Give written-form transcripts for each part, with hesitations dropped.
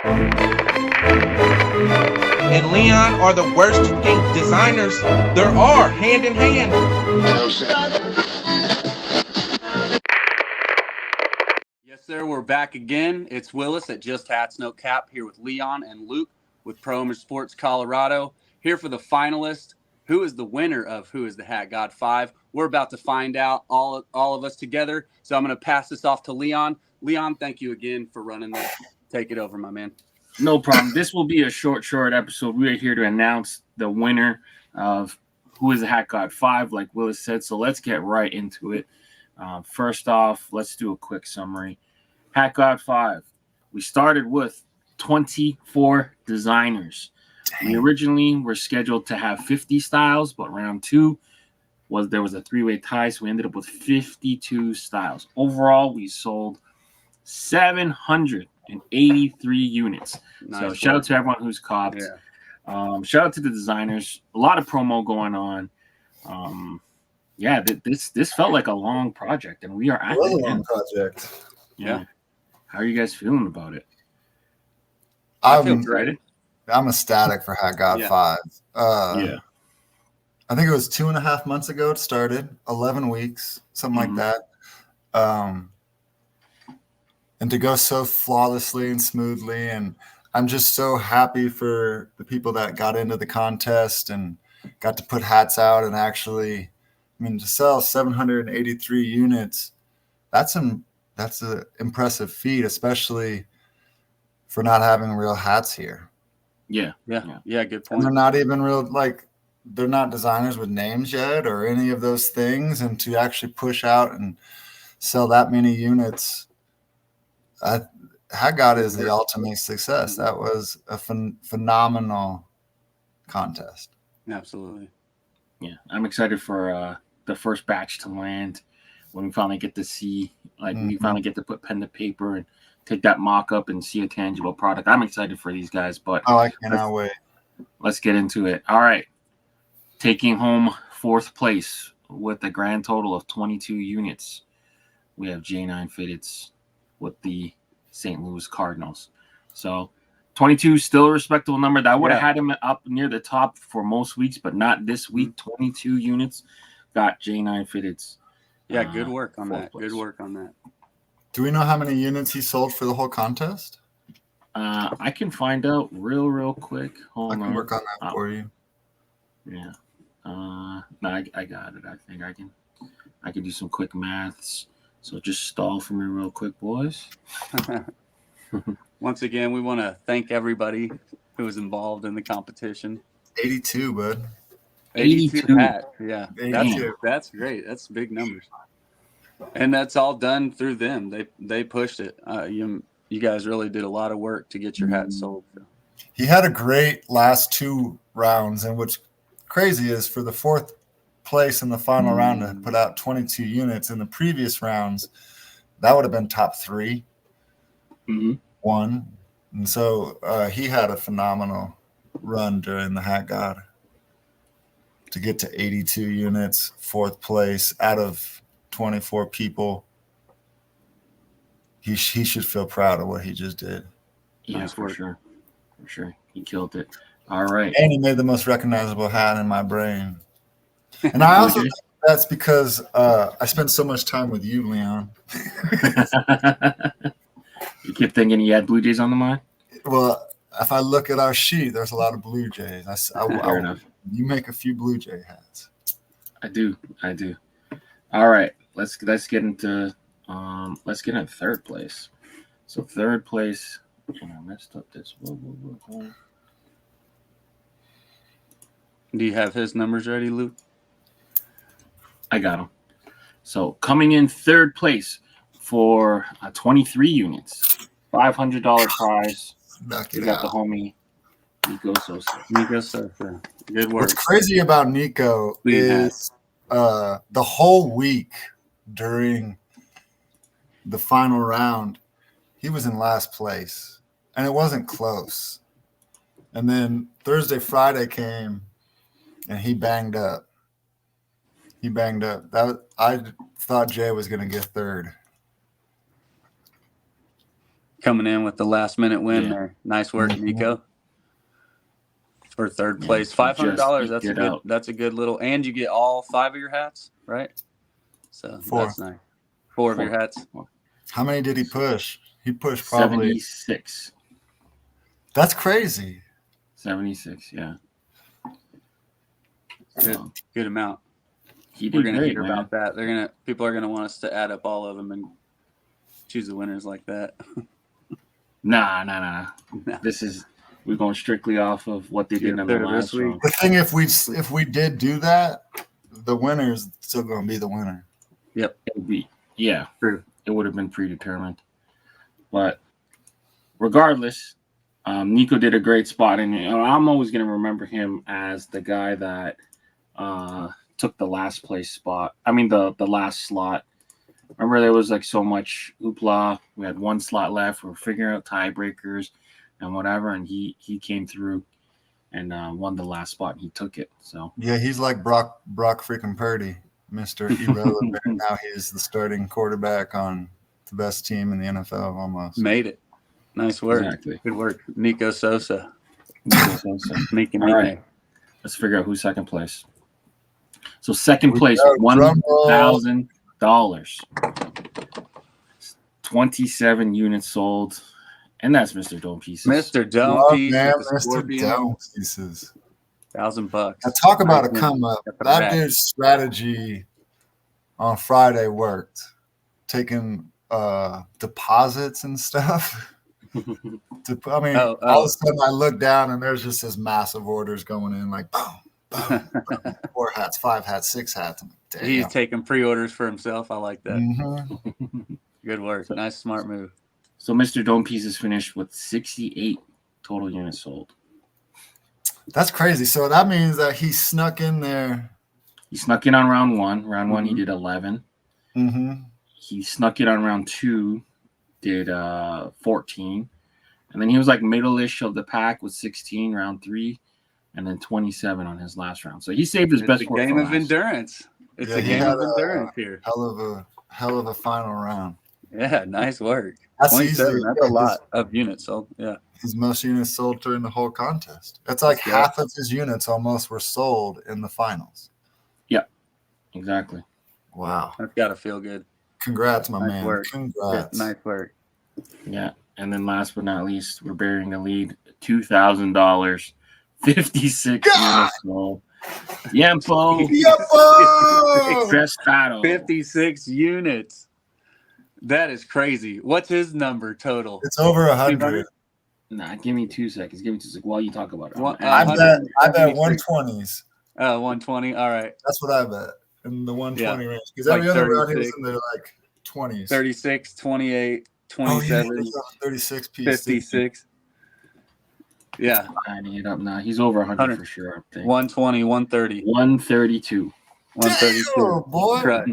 and Leon are the worst fucking designers there are, hand in hand. Yes, sir. We're back again. It's Willis at Just Hats No Cap here with Leon and Luke with Pro Image Sports Colorado. Here for the finalist. Who is the winner of Who is the Hat God 5? We're about to find out, all of us together. So I'm going to pass this off to Leon. Leon, thank you again for running this. Take it over, my man. No problem. This will be a short episode. We are here to announce the winner of Who is the Hat God 5, like Willis said. So let's get right into it. First off, let's do a quick summary. Hat God 5. We started with 24 designers. We originally were scheduled to have 50 styles, but round 2 there was a 3-way tie, so we ended up with 52 styles. Overall, we sold 783 units. Nice So work. shout out to everyone who's copped. Yeah. Shout out to the designers. A lot of promo going on. This felt like a long project, and we are at It was the a long end. project. Yeah. How are you guys feeling about it? I feel I'm great. I'm ecstatic for Hat God Yeah. 5. Yeah. I think it was 2.5 months ago it started, 11 weeks, something like that. And to go so flawlessly and smoothly. And I'm just so happy for the people that got into the contest and got to put hats out and actually, to sell 783 units, that's an impressive feat, especially for not having real hats here. Yeah, good And point. they're not even real, they're not designers with names yet or any of those things. And to actually push out and sell that many units, Hat God is the ultimate success. That was a phenomenal contest. Absolutely. Yeah. I'm excited for the first batch to land when we finally get to see, we finally get to put pen to paper and take that mock-up and see a tangible product. I'm excited for these guys, but I cannot wait. Let's get into it. All right. Taking home 4th place with a grand total of 22 units, we have J9 Fitteds with the St. Louis Cardinals. So 22 is still a respectable number. That would have had him up near the top for most weeks, but not this week. 22 units got J9 Fitteds. Yeah, good work on 4th that. place. Good work on that. Do we know how many units he sold for the whole contest? I can find out real quick. Hold I can on. work on that for you. Yeah. No, I got it. I think I can do some quick maths. So just stall for me real quick, boys. Once again, we want to thank everybody who was involved in the competition. 82, bud. 82. hats. Yeah, 82. that's great. That's big numbers, and that's all done through them. They pushed it. You guys really did a lot of work to get your hats sold. He had a great last 2 rounds, and what's crazy is for the 4th place in the final round to put out 22 units. In the previous rounds, that would have been top 3. 1. And so he had a phenomenal run during the Hat God to get to 82 units, 4th place out of 24 people. He should feel proud of what he just did. Yeah, Nice for work. sure. For sure. He killed it. All right. And he made the most recognizable hat in my brain. And I also think that's because I spent so much time with you, Leon. You kept thinking he had Blue Jays on the mind? Well, if I look at our sheet, there's a lot of Blue Jays. Fair enough. You make a few Blue Jay hats. I do. All right. Let's get into 3rd place. So 3rd place. I messed up this. Whoa. Do you have his numbers ready, Luke? I got him. So coming in 3rd place for 23 units, $500 prize. Knock We it got the out. homie Nico Sosa. Nico Sosa. Good work. What's crazy about Nico Sweet is the whole week during the final round, he was in last place, and it wasn't close. And then Thursday, Friday came, and he banged up. I thought Jay was going to get 3rd. coming in with the last minute win Yeah. there. Nice work, Mhm. Nico. For third Yeah, place, he $500. just eked it out. That's a good little, and you get all 5 of your hats, right? So 4. that's nice. 4 of your hats. How many did he push? He pushed probably 76. That's crazy. 76, yeah. Good amount. He We're did gonna great, hear man. about that. People are gonna want us to add up all of them and choose the winners like that. Nah. No. We're going strictly off of what they did in the Third of last this week. round. The thing, if we did do that, the winner's still going to be the winner. Yep. Yeah. True. It would have been predetermined. But regardless, Nico did a great spot, and I'm always going to remember him as the guy that took the last place spot. I mean, the last slot. Remember, there was like so much hoopla. We had one slot left. We were figuring out tiebreakers and whatever, and he came through and won the last spot, and he took it. So Yeah, he's like Brock freaking Purdy, Mr. Irrelevant. Now he's the starting quarterback on the best team in the NFL almost. Made it. Nice work. Exactly. Good work. Nico Sosa. All right. Let's figure out who's second place. So second place, go. $1,000. 27 units sold. And that's Mr. Dome Pieces. Mr. Dome Love, Piece. man, with the Mr. Scorpion. Dome Pieces. $1,000. Now talk about Nice a come up. win. That dude's strategy on Friday worked. Taking deposits and stuff. All of a sudden I look down and there's just this massive orders going in like boom, boom, boom. 4 hats, 5 hats, 6 hats. Damn. He's taking pre-orders for himself. I like that. Mm-hmm. Good work. Nice, smart move. So Mr. Dome Pieces finished with 68 total units sold. That's crazy. So that means that he snuck in there. He snuck in on round 1. Round 1, he did 11. Mm-hmm. He snuck in on round 2, did 14. And then he was like middle-ish of the pack with 16, round 3, and then 27 on his last round. So he saved his best It's a work game for of last. endurance. It's Yeah, a he game had of endurance here. Hell of a final round. Yeah, nice work. That's 27, easily that's a lot of units sold. Yeah. His most units sold during the whole contest. That's like half of his units almost were sold in the finals. Yeah, exactly. Wow. That's got to feel good. Congrats, my man. Work. Congrats. Nice work. Yeah. And then last but not least, we're bearing the lead. $2,000. 56 units sold. Yempo. Crestado. 56 units. That is crazy. What's his number total? It's over 100. Nah, give me 2 seconds. Give me 2 seconds while you talk about it. I bet 120s. 120. All right. That's what I bet in the 120 range. Because every other round he was in there like 20s. 36, 28, 27, 36 piece. 56. Yeah. Adding it up now. He's over 100 for sure. I think. 120, 130. 132. 132. Damn, boy. Right.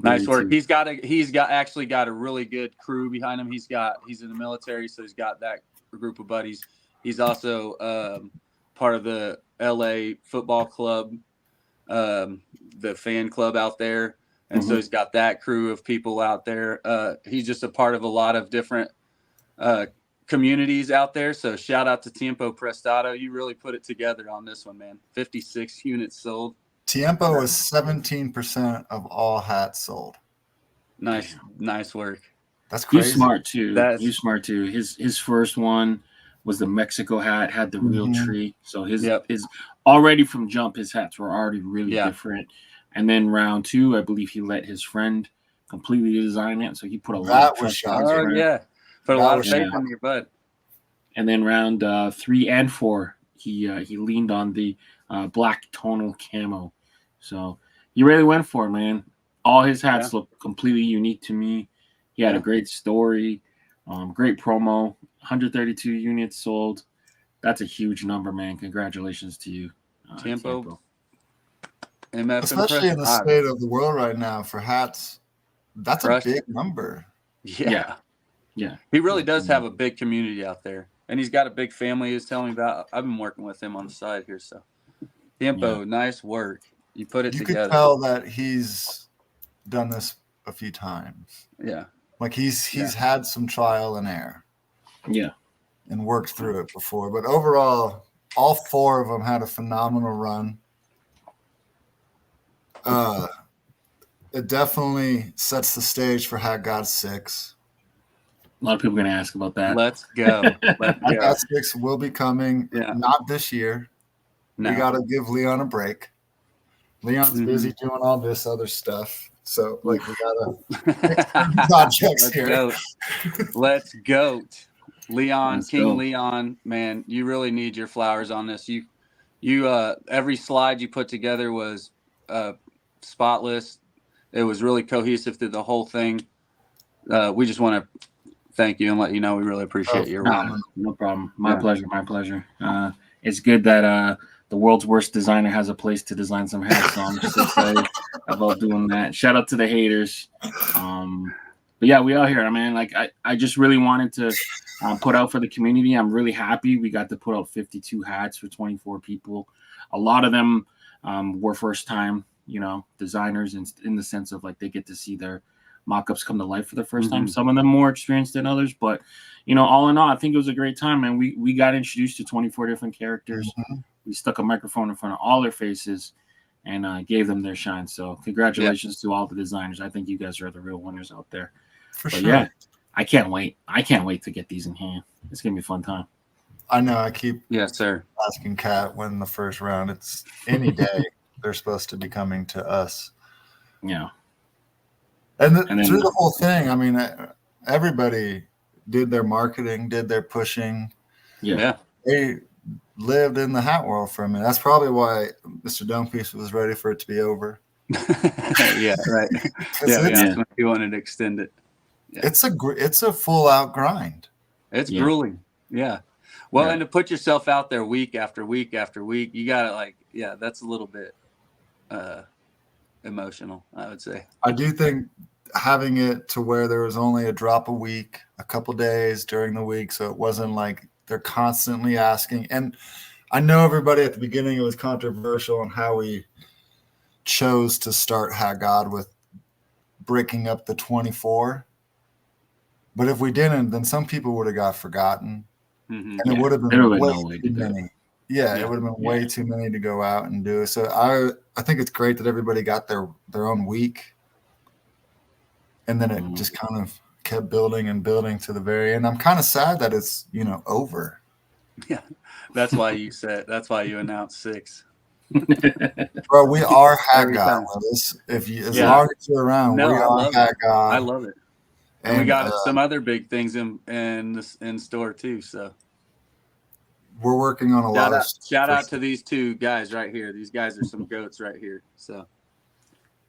Nice work. He's actually got a really good crew behind him. He's in the military, so he's got that group of buddies. He's also part of the LA football club, the fan club out there. And so he's got that crew of people out there. He's just a part of a lot of different communities out there. So shout out to Tiempo Prestado. You really put it together on this one, man. 56 units sold. Tiempo was 17% of all hats sold. Nice work. That's crazy. He's smart too. His first one was the Mexico hat, had the real tree. So his already from jump, his hats were already really different. And then round 2, I believe he let his friend completely design it. So he put a lot of trust in his friend. Yeah. Put a lot of faith in your bud. And then round 3 and 4, he leaned on the black tonal camo. So he really went for it, man. All his hats look completely unique to me. He had a great story, great promo, 132 units sold. That's a huge number, man. Congratulations to you, Tiempo. Especially in the state of the world right now for hats, that's a big number. Yeah. He really does have a big community out there, and he's got a big family. He's telling me about. I've been working with him on the side here, so Tiempo, nice work. You put it together. You could tell that he's done this a few times. Yeah. Like he's had some trial and error. Yeah. And worked through it before. But overall, all 4 of them had a phenomenal run. It definitely sets the stage for Hat God 6. A lot of people are going to ask about that. Let's go. Let's Hat go. God 6 will be coming, not this year. No. We got to give Leon a break. Leon's busy doing all this other stuff. So, like, we got to projects here. Let's go. Leon, Let's King go. Leon, man, you really need your flowers on this. You every slide you put together was spotless. It was really cohesive through the whole thing. We just want to thank you and let you know we really appreciate your work. No problem. My pleasure. My pleasure. It's good that the world's worst designer has a place to design some hats. So I'm just excited about doing that. Shout out to the haters. But yeah, we out here, man. Like I just really wanted to put out for the community. I'm really happy we got to put out 52 hats for 24 people. A lot of them were first time, designers in the sense of like they get to see their mock-ups come to life for the first time. Some of them more experienced than others, but all in all, I think it was a great time, man. We got introduced to 24 different characters. We stuck a microphone in front of all their faces and gave them their shine. So congratulations to all the designers. I think you guys are the real winners out there. For But sure. yeah, I can't wait. I can't wait to get these in hand. It's gonna be a fun time. I know. I keep sir. asking Kat when the first round. It's any day they're supposed to be coming to us. Yeah. And then, through the whole thing, I mean, everybody did their marketing, did their pushing. Yeah. They lived in the hat world for a minute. That's probably why Mr. Dunkpiece was ready for it to be over. Yeah, right. He wanted to extend it. Yeah. It's a full out grind. It's grueling. Yeah. Well, and to put yourself out there week after week after week, you gotta that's a little bit emotional, I would say. I do think having it to where there was only a drop a week, a couple days during the week, so it wasn't like they're constantly asking. And I know everybody at the beginning, it was controversial on how we chose to start Hat God with breaking up the 24. But if we didn't, then some people would have got forgotten. And it would have been way too many. Yeah, it would have been way too many to go out and do. So I think it's great that everybody got their own week. And then it just kind of kept building and building to the very end. I'm kind of sad that it's, over. Yeah. That's why you announced 6. Bro, we are Hat God. As long as you're around, we are Hat God. I love it. And we got some other big things in store too. So we're working on a lot of stuff. Shout out to these 2 guys right here. These guys are some goats right here. So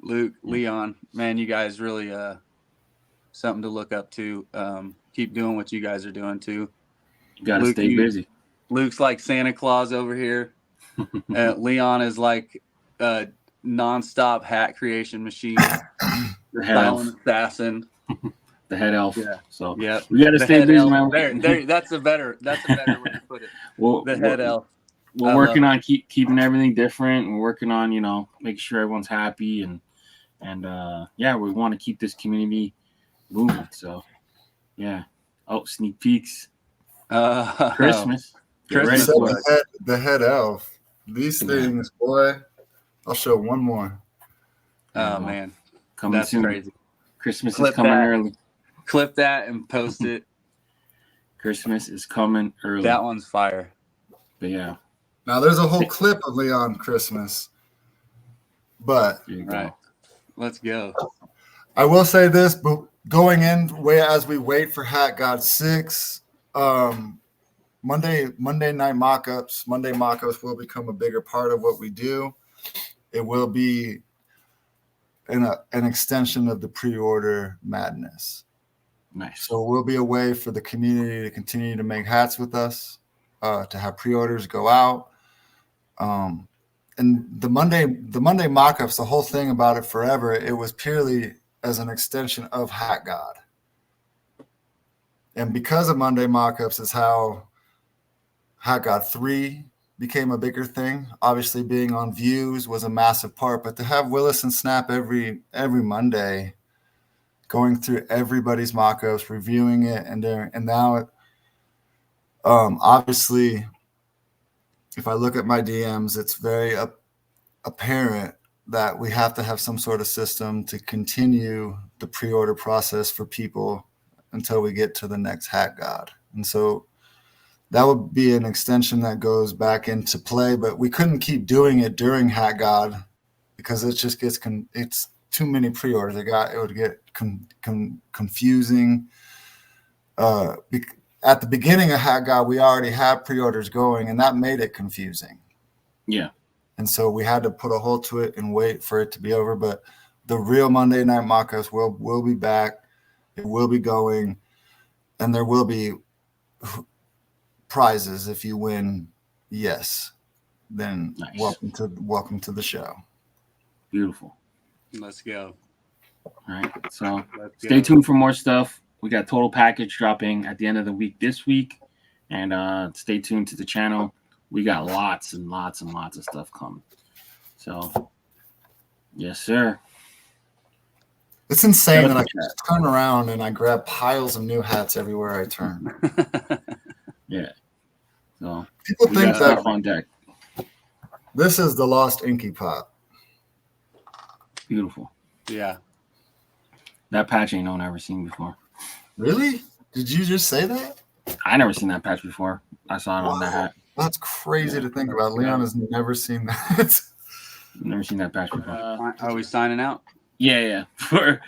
Luke, Leon, man, you guys really something to look up to. Keep doing what you guys are doing too. You gotta stay busy. Luke's like Santa Claus over here. Leon is like a nonstop hat creation machine. The head elf. Assassin. The head elf. Yeah. So we got to stay busy, man. There, that's a better way to put it. The head elf. We're working on keeping everything different. We're working on, making sure everyone's happy and we want to keep this community moving. So sneak peeks. Christmas. The head elf. These things, boy. I'll show one more. Oh man, coming that's soon. Crazy. Christmas is coming early. Clip that and post it. Christmas is coming early. That one's fire. But yeah. Now there's a whole clip of Leon Christmas. But right. Let's go. I will say this, but going in as we wait for Hat God 6, Monday night mock-ups will become a bigger part of what we do. It will be an extension of the pre-order madness. Nice. So it will be a way for the community to continue to make hats with us, to have pre-orders go out. And the Monday mock-ups, the whole thing about it forever, it was purely as an extension of Hat God. And because of Monday mock-ups is how Hat God 3 became a bigger thing. Obviously being on views was a massive part, but to have Willis and Snap every Monday going through everybody's mock-ups, reviewing it, and now obviously, if I look at my DMs, it's very apparent that we have to have some sort of system to continue the pre-order process for people until we get to the next Hat God. And so that would be an extension that goes back into play, but we couldn't keep doing it during Hat God because it just gets it's too many pre-orders. It would get confusing. At the beginning of Hat God, we already had pre-orders going, and that made it confusing. Yeah. And so we had to put a halt to it and wait for it to be over. But the real Monday Night Mock-Ups will be back. It will be going, and there will be prizes if you win. Yes, then nice. welcome to the show. Beautiful. Let's go. All right. So stay tuned for more stuff. We got total package dropping at the end of the week this week, and stay tuned to the channel. We got lots and lots and lots of stuff coming. So, yes, sir. It's insane that I can just turn around and I grab piles of new hats everywhere I turn. Yeah. So people think that on deck. This is the lost Inky Pot. Beautiful. Yeah. That patch ain't no one ever seen before. Really? Did you just say that? I never seen that patch before. I saw it on that hat. That's crazy to think about. Leon has never seen that. Never seen that patch before. Are we signing out? Yeah. For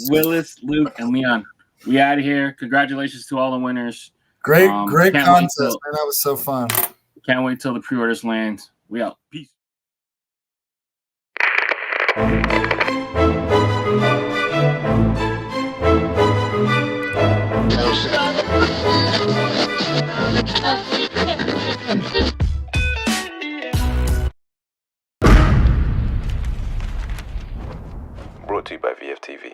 Willis, Luke, and Leon, we out of here. Congratulations to all the winners. Great Can't contest, wait man. That was so fun. Can't wait till the pre-orders land. We out. Peace. Brought to you by VFTV.